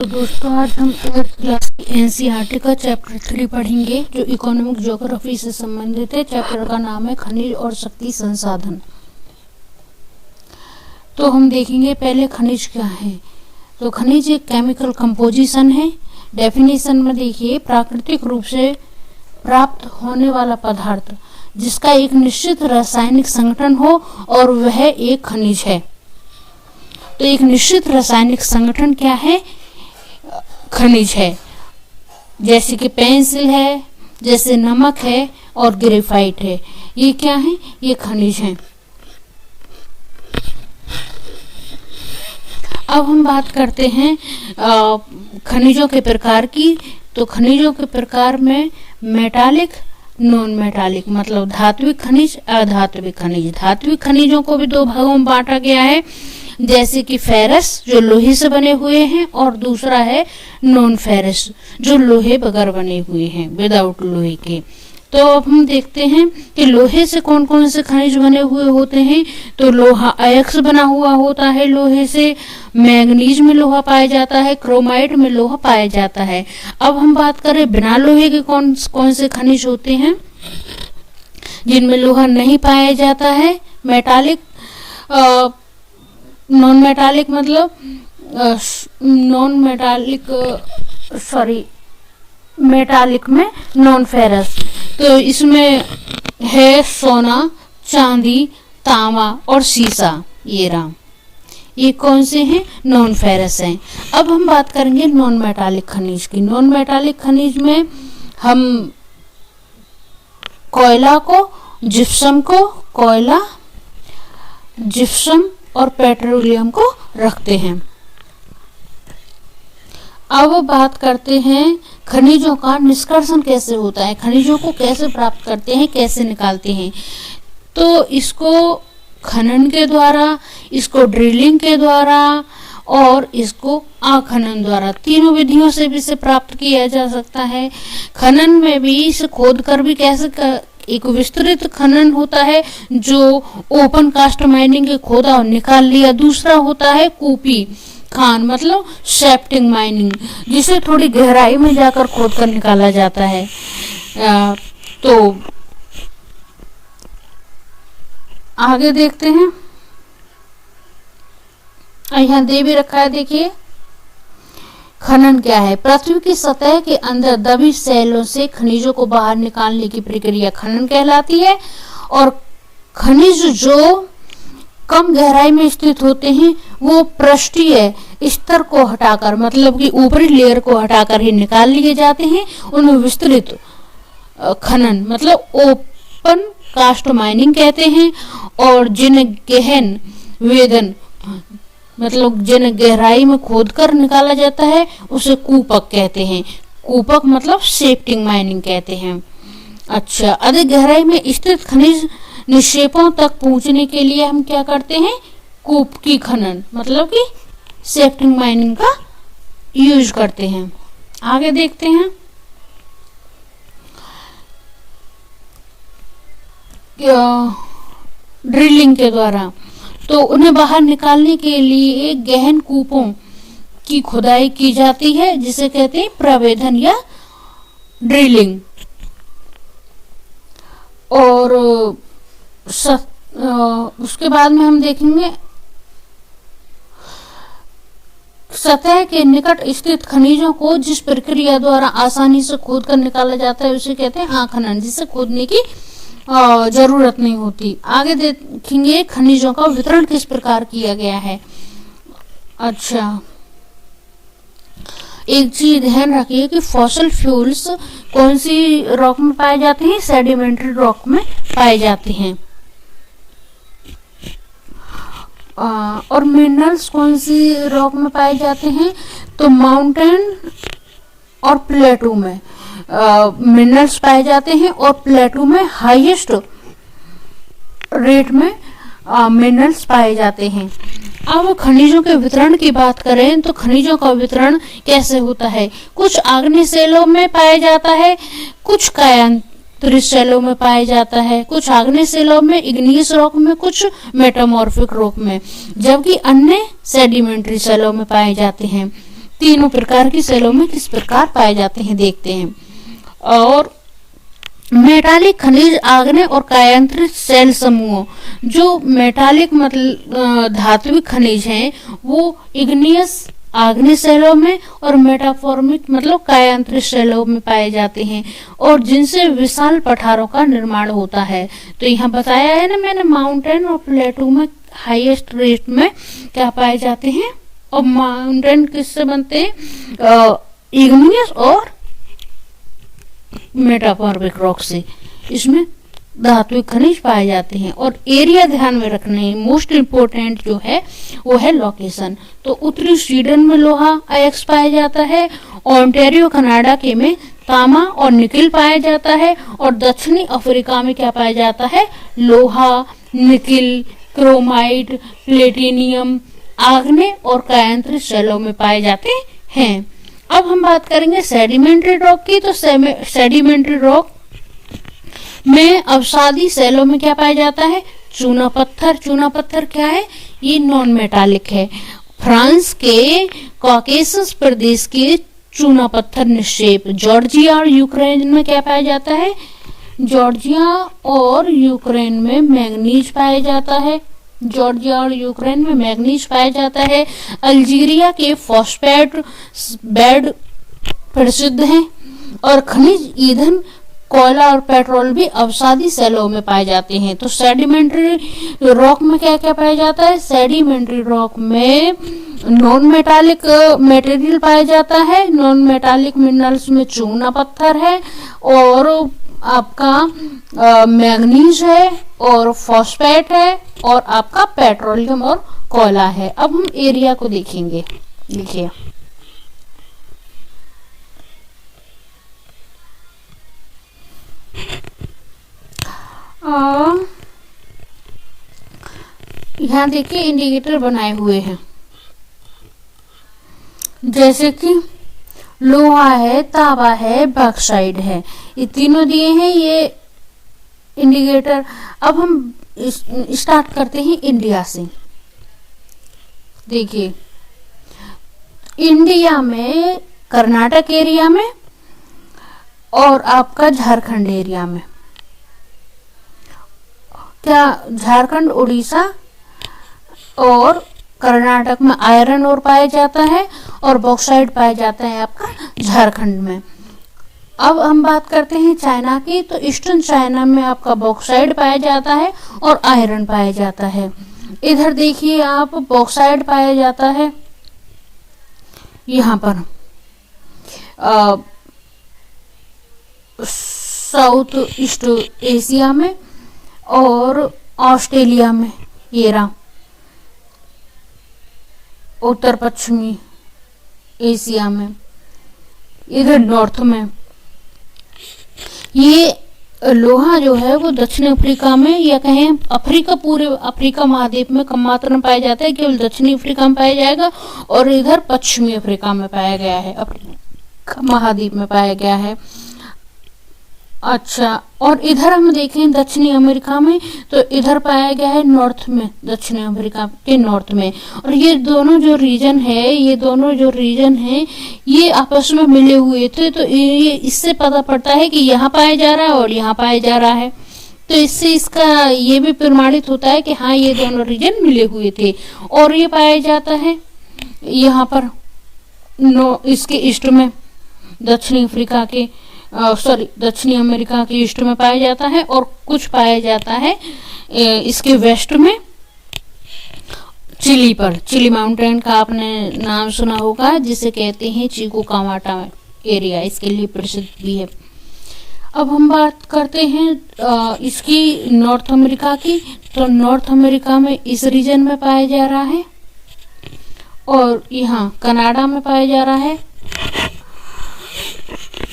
तो दोस्तों आज हम 8th क्लास की एनसीईआरटी का चैप्टर 3 पढ़ेंगे जो इकोनॉमिक ज्योग्राफी से संबंधित है। चैप्टर का नाम है खनिज और शक्ति संसाधन। तो हम देखेंगे पहले खनिज क्या है। तो खनिज एक केमिकल कंपोजिशन है। डेफिनेशन में देखिए, प्राकृतिक रूप से प्राप्त होने वाला पदार्थ जिसका एक निश्चित रासायनिक संगठन हो और वह एक खनिज है। तो एक निश्चित रासायनिक संगठन क्या है? खनिज है। जैसे कि पेंसिल है, जैसे नमक है और ग्रेफाइट है, ये क्या है? ये खनिज हैं। अब हम बात करते हैं खनिजों के प्रकार की। तो खनिजों के प्रकार में मेटालिक, नॉन मेटालिक, मतलब धात्विक खनिज, अधात्विक खनिज। धात्विक खनिजों को भी दो भागों में बांटा गया है, जैसे कि फेरस जो लोहे से बने हुए हैं और दूसरा है नॉन फेरस जो लोहे बगैर बने हुए हैं, विदाउट लोहे के। तो अब हम देखते हैं कि लोहे से कौन कौन से खनिज बने हुए होते हैं। तो लोहा अयस्क बना हुआ होता है लोहे से, मैग्नीज में लोहा पाया जाता है, क्रोमाइट में लोहा पाया जाता है। अब हम बात करें बिना लोहे के कौन कौन से खनिज होते हैं जिनमें लोहा नहीं पाया जाता है। मेटालिक, नॉन मेटालिक मतलब नॉन मेटालिक, मेटालिक में नॉन फेरस। तो इसमें है सोना, चांदी, तांबा और सीसा। ये कौन से हैं? नॉन फेरस हैं। अब हम बात करेंगे नॉन मेटालिक खनिज की। नॉन मेटालिक खनिज में हम कोयला को, जिप्सम को, कोयला, जिप्सम और पेट्रोलियम को रखते हैं। अब बात करते हैं खनिजों का निष्कर्षण कैसे होता है, खनिजों को कैसे प्राप्त करते हैं, कैसे निकालते हैं। तो इसको खनन के द्वारा, इसको ड्रिलिंग के द्वारा और इसको आखनन द्वारा, तीनों विधियों से भी इसे प्राप्त किया जा सकता है। खनन में भी इसे खोद कर भी कैसे, एक विस्तृत खनन होता है जो ओपन कास्ट माइनिंग के खोदा और निकाल लिया। दूसरा होता है कूपी खान, मतलब शेफ्टिंग माइनिंग, जिसे थोड़ी गहराई में जाकर खोद कर निकाला जाता है। तो आगे देखते हैं, यहाँ दे भी रखा है, देखिए खनन क्या है। पृथ्वी की सतह के अंदर दबी सैलों से खनिजों को बाहर निकालने की प्रक्रिया खनन कहलाती है। और खनिज जो कम गहराई में स्थित होते हैं वो पृष्ठीय स्तर को हटाकर, मतलब कि ऊपरी लेयर को हटाकर ही निकाल लिए जाते हैं। उन्हें विस्तृत खनन मतलब ओपन कास्ट माइनिंग कहते हैं। और जिन्हें गहन वेदन, मतलब जिन्हें गहराई में खोद कर निकाला जाता है, उसे कूपक कहते हैं। कूपक मतलब शेफ्टिंग माइनिंग कहते हैं। अच्छा, अधिक गहराई में स्थित खनिज निक्षेपों तक पहुंचने के लिए हम क्या करते हैं? कूप की खनन, मतलब कि शेफ्टिंग माइनिंग का यूज करते हैं। आगे देखते हैं, ड्रिलिंग के द्वारा। तो उन्हें बाहर निकालने के लिए गहन कूपों की खुदाई की जाती है, जिसे कहते हैं प्रवेधन या ड्रिलिंग। और उसके बाद में हम देखेंगे सतह के निकट स्थित खनिजों को जिस प्रक्रिया द्वारा आसानी से खोद कर निकाला जाता है उसे कहते हैं आखनन, जिससे खोदने की जरूरत नहीं होती। आगे देखेंगे खनिजों का वितरण किस प्रकार किया गया है। अच्छा, एक चीज ध्यान रखिए कि फॉसिल फ्यूल्स कौन सी रॉक में पाए जाते हैं? सेडिमेंट्री रॉक में पाए जाते हैं। और मिनरल्स कौन सी रॉक में पाए जाते हैं? तो माउंटेन और प्लेटू में मिनरल्स पाए जाते हैं और प्लेटू में हाईएस्ट रेट में मिनरल्स पाए जाते हैं। अब खनिजों के वितरण की बात करें तो खनिजों का वितरण कैसे होता है? कुछ आग्नेय शैलों में पाया जाता है, कुछ कायांतरित शैलों में पाया जाता है, कुछ आग्नेय शैलों में, इग्नियस रॉक में, कुछ मेटामॉर्फिक रॉक में, जबकि अन्य सेडिमेंट्री शैलों में पाए जाते हैं। तीनों प्रकार की सेलों में किस प्रकार पाए जाते हैं देखते हैं। और मेटालिक खनिज आग्नेय और कायांतरित सेल समूहों, जो मेटालिक मतलब धात्विक खनिज हैं वो इग्नियस आग्नेय सेलों में और मेटाफॉर्मिक मतलब कायांतरित सेलों में पाए जाते हैं और जिनसे विशाल पठारों का निर्माण होता है। तो यहाँ बताया है ना मैंने, माउंटेन और प्लेटू में हाईएस्ट रेट में क्या पाए जाते हैं, और माउंटेन किससे बनते हैं, इग्नियस और मेटाफॉर्मिक रॉक से, इसमें धात्विक खनिज पाए जाते हैं। और एरिया ध्यान में रखने मोस्ट इम्पोर्टेंट जो है वो है लोकेशन। तो उत्तरी स्वीडन में लोहा आयस्क पाया जाता है, ओंटारियो कनाडा के में तांबा और निकिल पाया जाता है, और दक्षिणी अफ्रीका में क्या पाया जाता है, लोहा, निकिल, क्रोमाइट, प्लेटिनियम आग्नेय और कायांतरित सेलों में पाए जाते हैं। अब हम बात करेंगे सेडिमेंट्री रॉक की। तो सेडिमेंट्री रॉक में अवसादी सेलों में क्या पाया जाता है, चूना पत्थर। चूना पत्थर क्या है, ये नॉन मेटालिक है। फ्रांस के कॉकेसस प्रदेश के चूना पत्थर निक्षेप। जॉर्जिया और यूक्रेन में क्या पाया जाता है, जॉर्जिया और यूक्रेन में मैंगनीज पाया जाता है। जॉर्जिया और यूक्रेन में मैग्नीज पाया जाता है। अल्जीरिया के फॉस्फेट बेड प्रसिद्ध हैं और खनिज ईंधन कोयला और पेट्रोल भी अवसादी सेलों में पाए जाते हैं। तो सेडिमेंट्री रॉक में क्या क्या पाया जाता है, सेडिमेंट्री रॉक में नॉन मेटालिक मटेरियल पाया जाता है। नॉन मेटालिक मिनरल्स में चूना पत्थर है और आपका मैग्नीज है और फॉस्फेट है और आपका पेट्रोलियम और कोयला है। अब हम एरिया को देखेंगे। देखिए यहाँ देखिए इंडिकेटर बनाए हुए हैं, जैसे कि लोहा है, तांबा है, बॉक्साइट है, ये तीनों दिए हैं ये इंडिकेटर। अब हम स्टार्ट करते हैं इंडिया से। देखिए इंडिया में कर्नाटक एरिया में और आपका झारखंड एरिया में, क्या झारखंड, उड़ीसा और कर्नाटक में आयरन और पाया जाता है और बॉक्साइट पाया जाता है आपका झारखंड में। अब हम बात करते हैं चाइना की। तो ईस्टर्न चाइना में आपका बॉक्साइट पाया जाता है और आयरन पाया जाता है। इधर देखिए आप बॉक्साइट पाया जाता है यहाँ पर साउथ ईस्ट एशिया में और ऑस्ट्रेलिया में, ये रहा उत्तर पश्चिमी एशिया में। इधर नॉर्थ में ये लोहा जो है वो दक्षिण अफ्रीका में, या कहें अफ्रीका, पूरे अफ्रीका महाद्वीप में कम मात्रा में पाया जाता है, केवल दक्षिणी अफ्रीका में पाया जाएगा। और इधर पश्चिमी अफ्रीका में पाया गया है, अफ्रीका महाद्वीप में पाया गया है। अच्छा, और इधर हम देखें दक्षिणी अमेरिका में, तो इधर पाया गया है नॉर्थ में, दक्षिणी अमेरिका के नॉर्थ में। और ये दोनों जो रीजन है ये आपस में मिले हुए थे, तो ये इससे पता पड़ता है कि यहाँ पाया जा रहा है और यहाँ पाया जा रहा है। तो इससे इसका ये भी प्रमाणित होता है कि हाँ ये दोनों रीजन मिले हुए थे। और ये पाया जाता है यहाँ पर इसके ईस्ट में, दक्षिणी अफ्रीका के दक्षिणी अमेरिका के ईस्ट में पाया जाता है, और कुछ पाया जाता है इसके वेस्ट में चिली पर। चिली माउंटेन का आपने नाम सुना होगा, जिसे कहते हैं चीकू कामाटा एरिया, इसके लिए प्रसिद्ध भी है। अब हम बात करते हैं इसकी नॉर्थ अमेरिका की। तो नॉर्थ अमेरिका में इस रीजन में पाया जा रहा है और यहाँ कनाडा में पाया जा रहा है,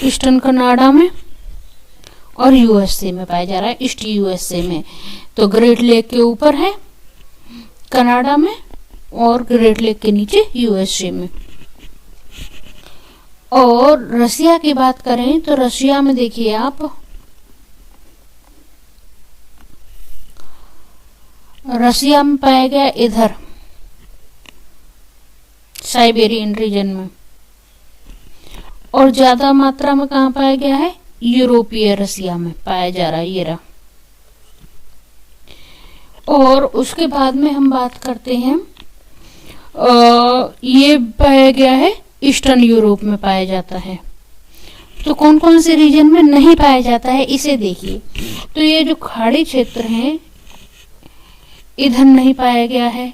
ईस्टर्न कनाडा में, और यूएसए में पाया जा रहा है, ईस्ट यूएसए में। तो ग्रेट लेक के ऊपर है कनाडा में और ग्रेट लेक के नीचे यूएसए में। और रसिया की बात करें तो रसिया में देखिए आप, रसिया में पाया गया इधर साइबेरियन रीजन में, और ज्यादा मात्रा में कहाँ पाया गया है? यूरोपीय रसिया में पाया जा रहा है ये रहा। और उसके बाद में हम बात करते हैं, ये पाया गया है ईस्टर्न यूरोप में पाया जाता है। तो कौन कौन से रीजन में नहीं पाया जाता है इसे देखिए। तो ये जो खाड़ी क्षेत्र हैं इधर नहीं पाया गया है,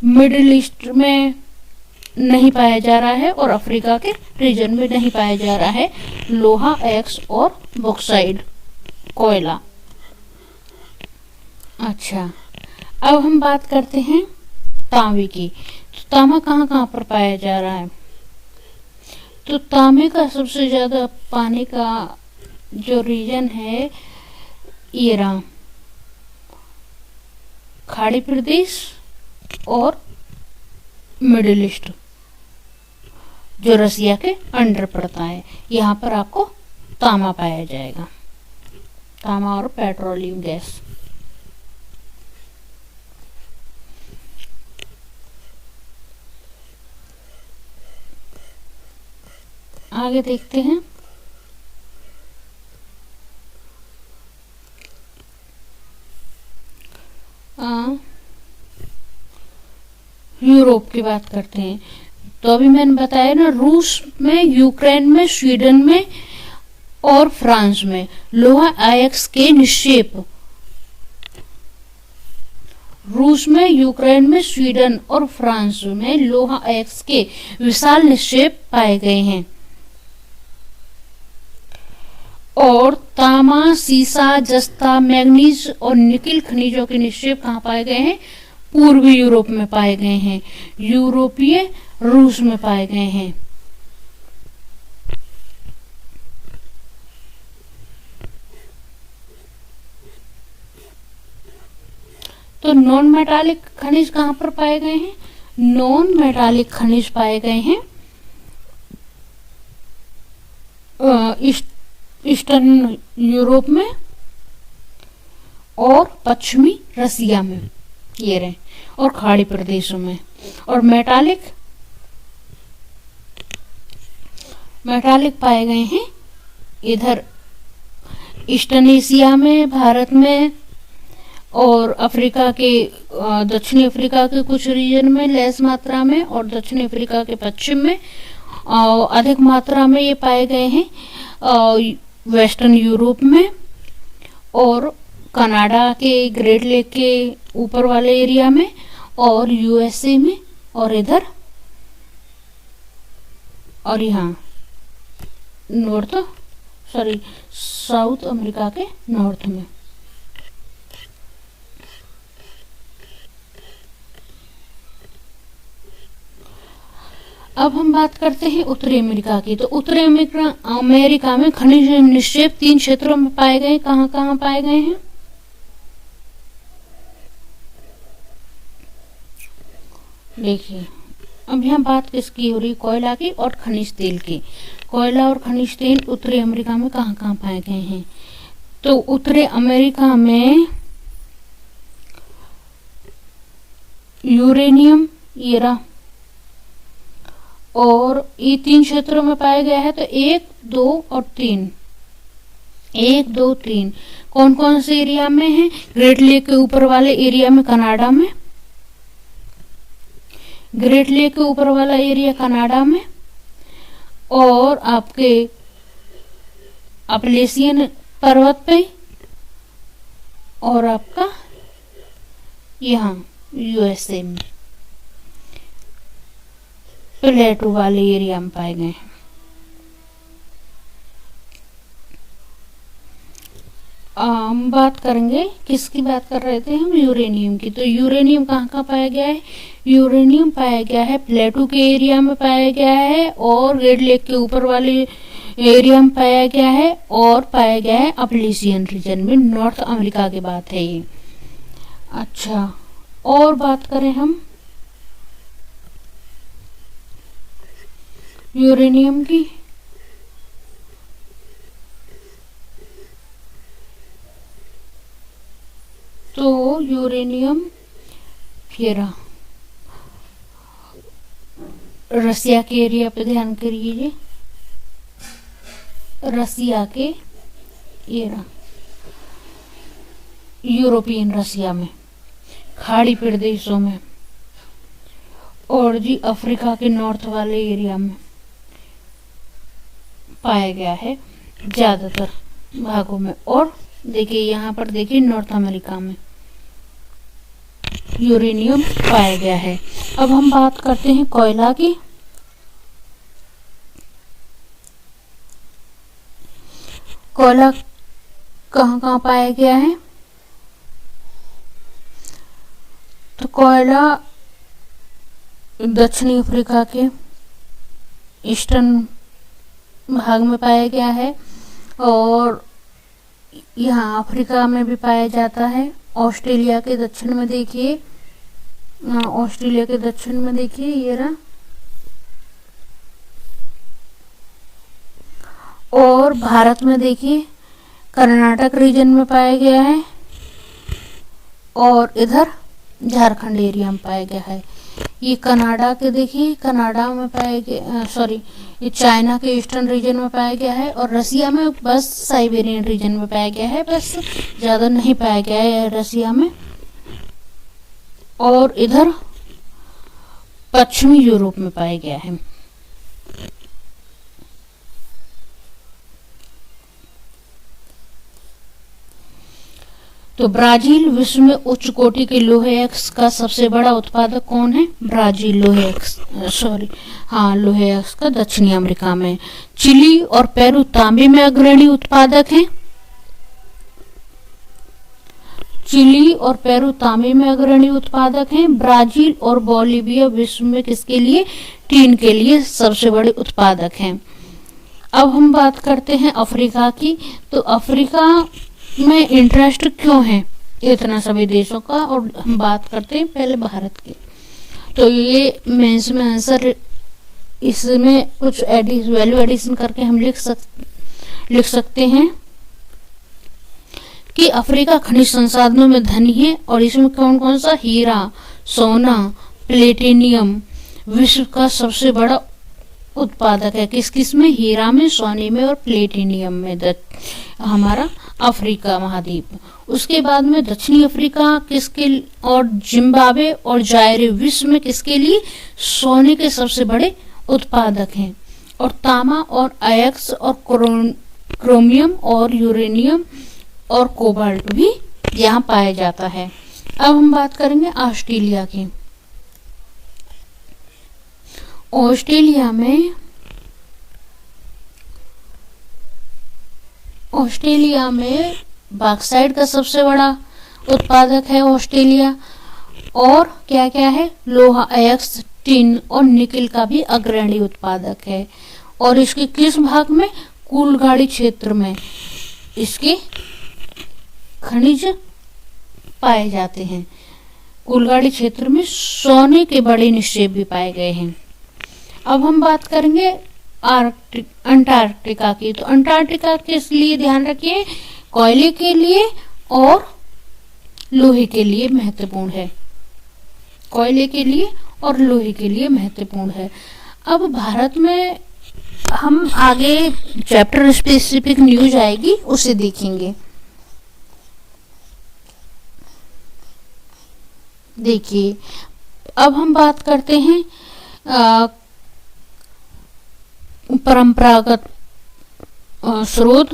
मिडिल ईस्ट में नहीं पाया जा रहा है, और अफ्रीका के रीजन में नहीं पाया जा रहा है लोहा, एक्स और बॉक्साइड कोयला। अच्छा, अब हम बात करते हैं तांबे की। तो तांबा कहाँ कहाँ पर पाया जा रहा है? तो तांबे का सबसे ज्यादा पाने का जो रीजन है ये रहा, खाड़ी प्रदेश और मिडिल ईस्ट जो रसिया के अंडर पड़ता है, यहाँ पर आपको तांबा पाया जाएगा, तांबा और पेट्रोलियम गैस। आगे देखते हैं, यूरोप की बात करते हैं। तो अभी मैंने बताया ना, रूस में, यूक्रेन में, स्वीडन में और फ्रांस में लोहा आयस्क के निक्षेप, रूस में, यूक्रेन में, स्वीडन और फ्रांस में लोहा आयस्क के विशाल निक्षेप पाए गए हैं। और तांबा, सीसा, जस्ता, मैग्नीज और निकिल खनिजों के निक्षेप कहाँ पाए गए हैं? पूर्वी यूरोप में पाए गए हैं, यूरोपीय रूस में पाए गए हैं। तो नॉन मेटालिक खनिज कहाँ पर पाए गए हैं? नॉन मेटालिक खनिज पाए गए हैं ईस्टर्न यूरोप में और पश्चिमी रसिया में, ये रहे, और खाड़ी प्रदेशों में। और मेटालिक पाए गए हैं इधर ईस्टर्न एशिया में, भारत में, और अफ्रीका के, दक्षिणी अफ्रीका के कुछ रीजन में लेस मात्रा में, और दक्षिणी अफ्रीका के पश्चिम में अधिक मात्रा में ये पाए गए हैं वेस्टर्न यूरोप में, और कनाडा के ग्रेट लेक के ऊपर वाले एरिया में, और यूएसए में, और इधर, और यहाँ साउथ अमेरिका के नॉर्थ में। अब हम बात करते हैं उत्तरी अमेरिका की। तो उत्तरी अमेरिका में खनिज निक्षेप 3 क्षेत्रों में पाए गए। कहाँ कहाँ पाए गए हैं? देखिए, अब यहाँ बात किसकी हो रही? कोयला की और खनिज तेल की। कोयला और खनिज तेल उत्तरी अमेरिका में कहाँ कहाँ पाए गए हैं? तो उत्तरी अमेरिका में यूरेनियम, ईरा, और ये 3 क्षेत्रों में पाया गया है। तो 1, 2 और 3, 1, 2, 3 कौन कौन से एरिया में है? ग्रेट लेक के ऊपर वाले एरिया में, कनाडा में, ग्रेट लेक के ऊपर वाला एरिया कनाडा में, और आपके अपलेशियन पर्वत पे, और आपका यहाँ यूएसए में प्लेटू वाले एरिया में पाए गए हैं। हम बात करेंगे, किसकी बात कर रहे थे हम? यूरेनियम की। तो यूरेनियम कहाँ कहाँ पाया गया है? यूरेनियम पाया गया है प्लेटू के एरिया में पाया गया है, और ग्रेट लेक के ऊपर वाले एरिया में पाया गया है, और पाया गया है अपलेशियन रीजन में, नॉर्थ अमेरिका की बात है ये। अच्छा, और बात करें हम यूरेनियम की, तो यूरेनियम फिर रसिया के एरिया पे ध्यान करिए। रसिया के, ये रहा, यूरोपियन रसिया में, खाड़ी प्रदेशों में, और जी अफ्रीका के नॉर्थ वाले एरिया में पाया गया है ज्यादातर भागों में। और देखिए यहाँ पर देखिए नॉर्थ अमेरिका में यूरेनियम पाया गया है। अब हम बात करते हैं कोयला की। कोयला कहाँ कहाँ पाया गया है? तो कोयला दक्षिणी अफ्रीका के ईस्टर्न भाग में पाया गया है, और यहाँ अफ्रीका में भी पाया जाता है। ऑस्ट्रेलिया के दक्षिण में देखिए, ऑस्ट्रेलिया के दक्षिण में देखिए ये रहा, और भारत में देखिए कर्नाटक रीजन में पाया गया है, और इधर झारखंड एरिया में पाया गया है। ये कनाडा के देखिए, कनाडा में पाया गया, सॉरी ये चाइना के ईस्टर्न रीजन में पाया गया है, और रसिया में बस साइबेरियन रीजन में पाया गया है, बस ज़्यादा नहीं पाया गया है रसिया में। और इधर पश्चिमी यूरोप में पाया गया है। तो ब्राजील विश्व में उच्च कोटि के लोहे एक्स का सबसे बड़ा उत्पादक कौन है? ब्राजील लोहे एक्स, सॉरी हाँ लोहे एक्स का दक्षिणी अमेरिका में। चिली और पेरू तांबे में अग्रणी उत्पादक हैं। चिली और पेरू तांबे में अग्रणी उत्पादक हैं। ब्राजील और बोलिविया विश्व में किसके लिए? टीन के लिए सबसे बड़े उत्पादक हैं। अब हम बात करते हैं अफ्रीका की। तो अफ्रीका में इंटरेस्ट क्यों है इतना सभी देशों का, और हम बात करते हैं पहले भारत की। तो ये मेंस में आंसर, इसमें कुछ वैल्यू एडिशन करके हम लिख सकते हैं कि अफ्रीका खनिज संसाधनों में धनी है, और इसमें कौन कौन सा? हीरा, सोना, प्लेटिनियम विश्व का सबसे बड़ा उत्पादक है। किस किस में? हीरा में, सोने में और प्लेटिनियम में हमारा अफ्रीका महाद्वीप। उसके बाद में दक्षिणी अफ्रीका किसके, और जिम्बाब्वे और जायरे विश्व में किसके लिए? सोने के सबसे बड़े उत्पादक हैं। और तांबा और अयस्क और क्रोमियम और यूरेनियम और कोबाल्ट भी यहाँ पाया जाता है। अब हम बात करेंगे ऑस्ट्रेलिया की। ऑस्ट्रेलिया में बॉक्साइट का सबसे बड़ा उत्पादक है ऑस्ट्रेलिया। और क्या क्या है? लोहा, अयस्क, टिन और निकल का भी अग्रणी उत्पादक है। और इसके किस भाग में? कूलगाड़ी क्षेत्र में इसके खनिज पाए जाते हैं। कूलगाड़ी क्षेत्र में सोने के बड़े निक्षेप भी पाए गए हैं। अब हम बात करेंगे अंटार्कटिका की। तो अंटार्कटिका किस लिए ध्यान रखिए? कोयले के लिए और लोहे के लिए महत्वपूर्ण है। कोयले के लिए और लोहे के लिए महत्वपूर्ण है। अब भारत में हम आगे चैप्टर स्पेसिफिक न्यूज आएगी, उसे देखेंगे। देखिए अब हम बात करते हैं परंपरागत स्रोत,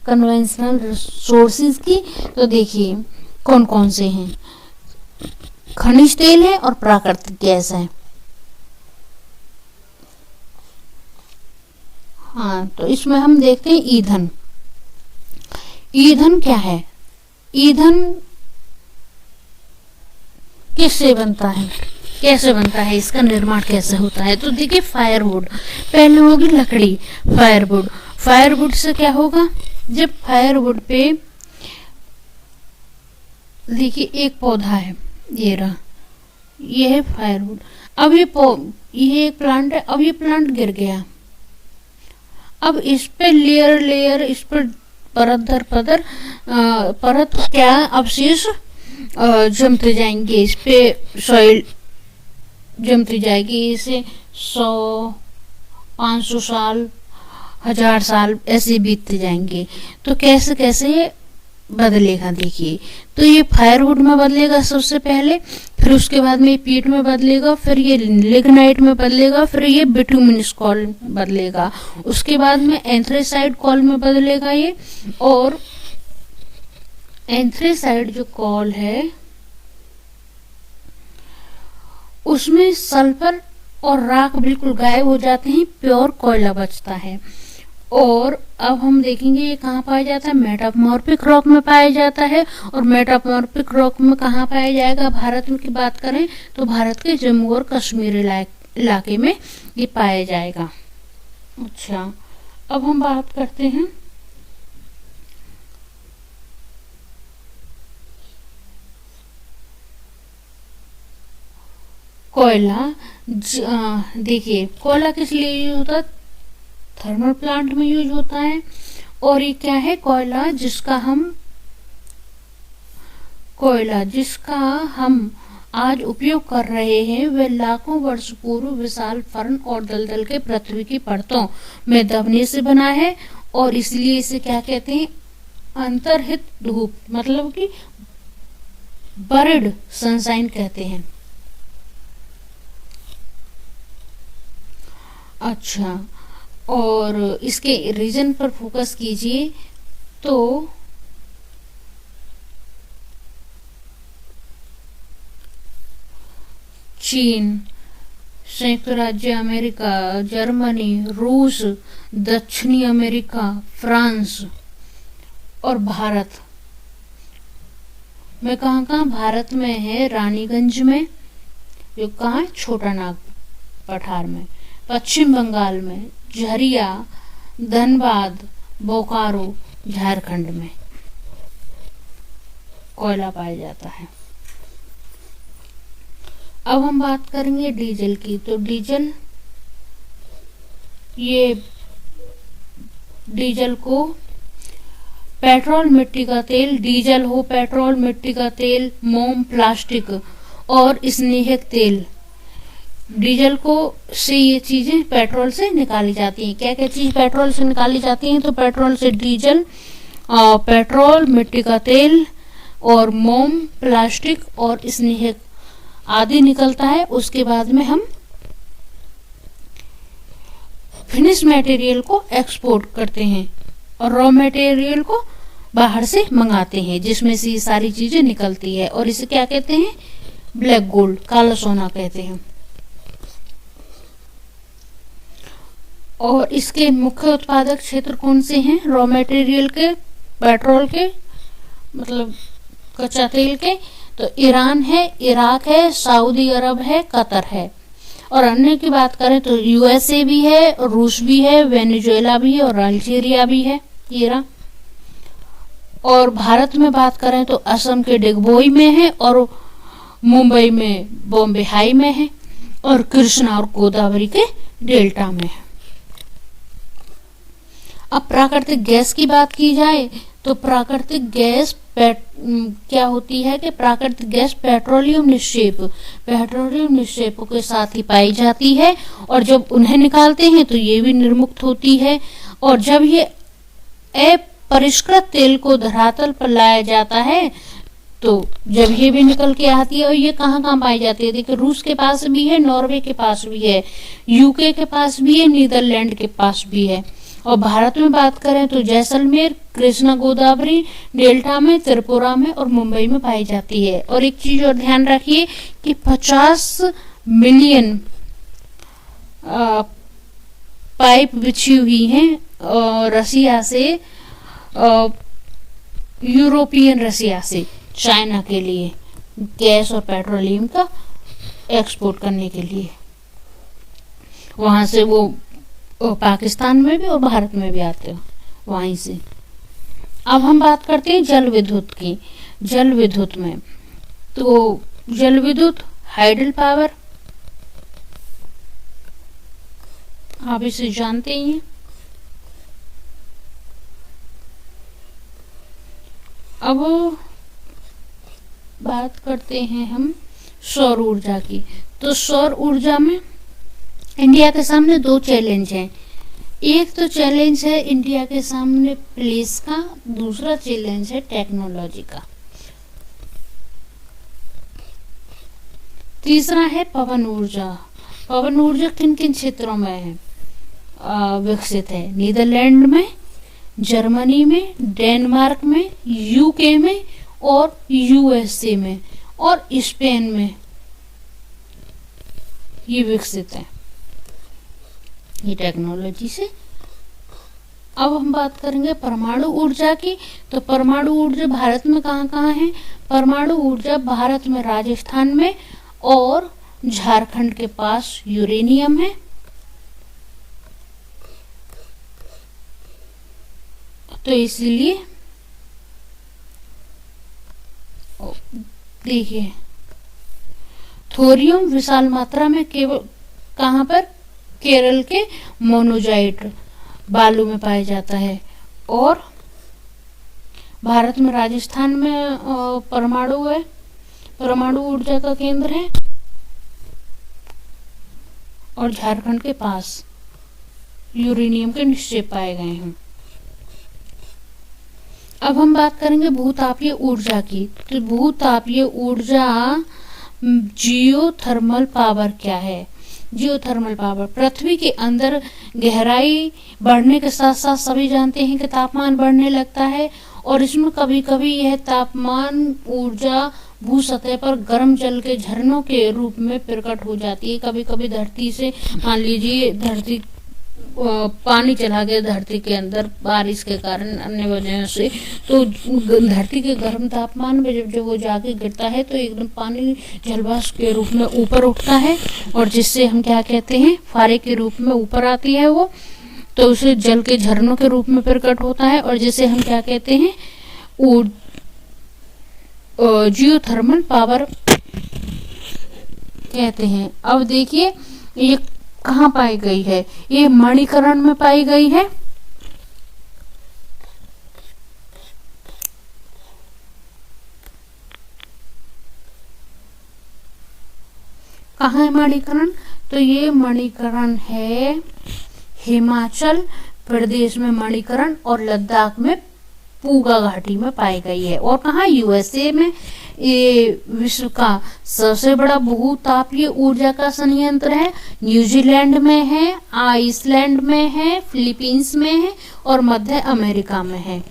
कन्वेंशनल रिसोर्सेज की। तो देखिए कौन कौन से हैं? खनिज तेल है और प्राकृतिक गैस है। हाँ, तो इसमें हम देखते हैं ईंधन। ईंधन क्या है? ईंधन किससे बनता है, कैसे बनता है, इसका निर्माण कैसे होता है? तो देखिए फायरवुड, पहले होगी लकड़ी, फायरवुड। फायरवुड से क्या होगा? जब फायरवुड पे देखिए एक पौधा है, ये रहा, ये है फायरवुड। अब ये एक प्लांट है। अब ये प्लांट गिर गया। अब इस पे लेयर इस पर परत दर परत क्या अवशेष जमते जाएंगे, इस पे सॉइल जमती जाएगी। इसे 100-500 साल 1000 साल ऐसे बीतते जाएंगे। तो कैसे कैसे ये बदलेगा देखिए। तो ये फायरवुड में बदलेगा सबसे पहले, फिर उसके बाद में पीट में बदलेगा, फिर ये लिग्नाइट में बदलेगा, फिर ये बिटुमिनस कॉल में बदलेगा, उसके बाद में एंथ्रेसाइड कॉल में बदलेगा ये। और एंथ्रेसाइड जो कॉल है उसमें सल्फर और राख बिल्कुल गायब हो जाते हैं, प्योर कोयला बचता है। और अब हम देखेंगे ये कहाँ पाया जाता है, मेटामॉर्फिक रॉक में पाया जाता है। और मेटामॉर्फिक रॉक में कहाँ पाया जाएगा, भारत में की बात करें तो भारत के जम्मू और कश्मीर इलाके में ये पाया जाएगा। अच्छा, अब हम बात करते हैं कोयला। देखिए कोयला किस लिए यूज होता है, थर्मल प्लांट में यूज होता है। और ये क्या है, कोयला जिसका हम आज उपयोग कर रहे हैं वह लाखों वर्ष पूर्व विशाल फर्न और दलदल के पृथ्वी की परतों में दबने से बना है। और इसलिए इसे क्या कहते हैं, अंतर्हित धूप, मतलब कि बर्ड सनशाइन कहते हैं। अच्छा, और इसके रीजन पर फोकस कीजिए तो चीन, संयुक्त राज्य अमेरिका, जर्मनी, रूस, दक्षिणी अमेरिका, फ्रांस और भारत में कहाँ भारत में है, रानीगंज में, जो कहाँ है, छोटा नाग पठार में, पश्चिम बंगाल में, झरिया, धनबाद, बोकारो, झारखंड में कोयला पाया जाता है। अब हम बात करेंगे डीजल की। तो डीजल को पेट्रोल, मिट्टी का तेल, डीजल हो पेट्रोल, मिट्टी का तेल, मोम, प्लास्टिक और स्नेहक तेल, डीजल को से ये चीजें पेट्रोल से निकाली जाती हैं। क्या क्या चीज पेट्रोल से निकाली जाती हैं, तो पेट्रोल से डीजल, पेट्रोल, मिट्टी का तेल और मोम, प्लास्टिक और स्नेहक आदि निकलता है। उसके बाद में हम फिनिश मटेरियल को एक्सपोर्ट करते हैं और रॉ मटेरियल को बाहर से मंगाते हैं, जिसमें से ये सारी चीजें निकलती है। और इसे क्या कहते हैं, ब्लैक गोल्ड, काला सोना कहते हैं। और इसके मुख्य उत्पादक क्षेत्र कौन से हैं, रॉ मटेरियल के, पेट्रोल के, मतलब कच्चा तेल के, तो ईरान है, इराक है, सऊदी अरब है, कतर है। और अन्य की बात करें तो यूएसए भी है, रूस भी है, वेनेजुएला भी है और अल्जीरिया भी है, ईरान। और भारत में बात करें तो असम के डिगबोई में है और मुंबई में बॉम्बे हाई में है और कृष्णा और गोदावरी के डेल्टा में है। अब प्राकृतिक गैस की बात की जाए तो प्राकृतिक गैस क्या होती है कि प्राकृतिक गैस पेट्रोलियम निक्षेपों के साथ ही पाई जाती है। और जब उन्हें निकालते हैं तो ये भी निर्मुक्त होती है। और जब ये अपरिष्कृत तेल को धरातल पर लाया जाता है तो जब ये भी निकल के आती है। और ये कहाँ कहाँ पाई जाती है, देखिए रूस के पास भी है, नॉर्वे के पास भी है, यूके के पास भी है, नीदरलैंड के पास भी है। और भारत में बात करें तो जैसलमेर, कृष्णा गोदावरी डेल्टा में, त्रिपुरा में और मुंबई में पाई जाती है। और एक चीज और ध्यान रखिए कि 50 मिलियन पाइप बिछी हुई हैं रसिया से, यूरोपियन रसिया से चाइना के लिए गैस और पेट्रोलियम का एक्सपोर्ट करने के लिए। वहां से वो पाकिस्तान में भी और भारत में भी आते हो वहीं से। अब हम बात करते हैं जल विद्युत की। जल विद्युत में तो जल विद्युत हाइडल पावर, आप इसे जानते ही हैं। अब बात करते हैं हम सौर ऊर्जा की। तो सौर ऊर्जा में इंडिया के सामने 2 चैलेंज हैं। एक तो चैलेंज है इंडिया के सामने प्लेस का, दूसरा चैलेंज है टेक्नोलॉजी का, तीसरा है पवन ऊर्जा। पवन ऊर्जा किन किन क्षेत्रों में है विकसित है? नीदरलैंड में, जर्मनी में, डेनमार्क में, यूके में और यूएसए में और स्पेन में ये विकसित है ये टेक्नोलॉजी से। अब हम बात करेंगे परमाणु ऊर्जा की। तो परमाणु ऊर्जा भारत में कहाँ कहाँ है? परमाणु ऊर्जा भारत में राजस्थान में और झारखंड के पास यूरेनियम है। तो इसलिए देखिए थोरियम विशाल मात्रा में केवल कहाँ पर? केरल के मोनोजाइट बालू में पाया जाता है और भारत में राजस्थान में परमाणु है, परमाणु ऊर्जा का केंद्र है और झारखंड के पास यूरेनियम के निक्षेप पाए गए हैं। अब हम बात करेंगे भूतापीय ऊर्जा की। तो भूतापीय ऊर्जा जियोथर्मल पावर क्या है? जियोथर्मल पावर पृथ्वी के अंदर गहराई बढ़ने के साथ साथ सभी जानते हैं कि तापमान बढ़ने लगता है और इसमें कभी कभी यह तापमान ऊर्जा भू सतह पर गर्म जल के झरनों के रूप में प्रकट हो जाती है। कभी कभी धरती से मान लीजिए धरती पानी चला गया धरती के अंदर बारिश के कारण अन्य वजह से, तो धरती के गर्म तापमान में जब वो जाके गिरता है तो एकदम पानी जलवाष्प के रूप में ऊपर उठता है और जिससे हम क्या कहते हैं फारे के रूप में ऊपर आती है वो, तो उसे जल के झरनों के रूप में प्रकट होता है और जिसे हम क्या कहते हैं जियोथर्मल पावर कहते हैं। अब देखिए ये कहाँ पाई गई है? ये मणिकरण में पाई गई है। कहाँ है मणिकरण? तो ये मणिकरण है हिमाचल प्रदेश में मणिकरण और लद्दाख में पूगा घाटी में पाई गई है। और कहाँ? यूएसए में। ये विश्व का सबसे बड़ा भूतापीय ऊर्जा का संयंत्र है। न्यूजीलैंड में है, आइसलैंड में है, फिलीपींस में है और मध्य अमेरिका में है।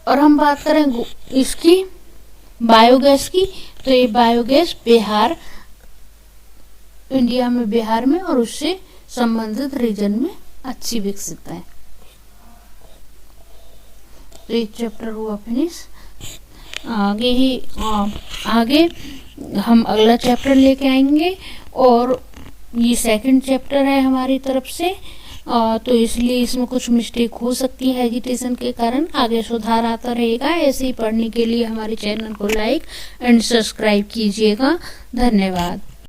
और हम बात करें इसकी बायोगैस की, तो ये बायोगैस बिहार, इंडिया में बिहार में और उससे संबंधित रीजन में अच्छी विकसित है। तो एक चैप्टर हुआ फिनिश। आगे हम अगला चैप्टर लेके आएंगे और ये सेकंड चैप्टर है हमारी तरफ से, तो इसलिए इसमें कुछ मिस्टेक हो सकती है एजिटेशन के कारण, आगे सुधार आता रहेगा। ऐसे ही पढ़ने के लिए हमारे चैनल को लाइक एंड सब्सक्राइब कीजिएगा। धन्यवाद।